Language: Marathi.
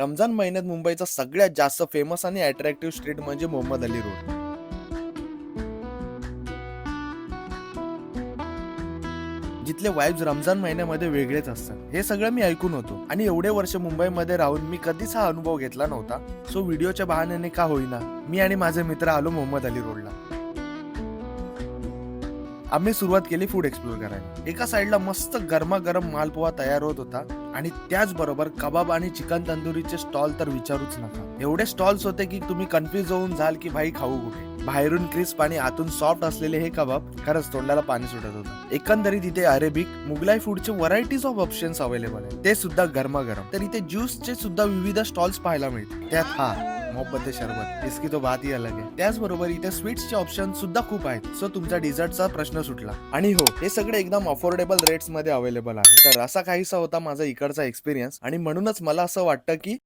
रमजान महिन्यात मुंबईचा सगळ्यात जास्त फेमस आणि अट्रॅक्टिव्ह स्ट्रीट म्हणजे मोहम्मद अली रोड. जिथले वाईब्स रमजान महिन्यामध्ये वेगळेच असतात. हे सगळं मी ऐकून होतो आणि एवढे वर्ष मुंबईमध्ये राहून मी कधीच हा अनुभव घेतला नव्हता. सो व्हिडिओच्या बहाण्याने का होईना मी आणि माझे मित्र आलो मोहम्मद अली रोडला. आम्ही सुरुवात केली फूड एक्सप्लोर करायला. एका साईडला मस्त गरमागरम मालपोहा तयार होत होता आणि त्याचबरोबर कबाब आणि चिकन तंदुरीचे स्टॉल तर विचारूच नका. एवढे स्टॉल्स होते की तुम्ही कन्फ्युज होऊन जाल की भाई खाऊ कुठे. बाहेरून क्रिस्प आणि आतून सॉफ्ट असलेले हे कबाब खरंच तोंडाला पाणी सुटत होतं. एकंदरीत इथे अरेबिक मुघलाई फूडचे व्हरायटीज ऑफ ऑप्शन्स अवेलेबल आहेत, ते सुद्धा गरमागरम. तर इथे ज्यूसचे सुद्धा विविध स्टॉल्स पाहायला मिळतात. त्यात मोहब्बत शरबत इसकी तो बात ही अलग आहे. त्याचबरोबर इथे स्वीट्सचे ऑप्शन सुद्धा खूप आहेत. सो तुमचा डिझर्टचा प्रश्न सुटला. आणि हो, हे सगळे एकदम अफोर्डेबल रेट्स मध्ये अवेलेबल आहे. तर असा काहीसा होता माझा इकडचा एक्सपिरियन्स आणि म्हणूनच मला असं वाटतं की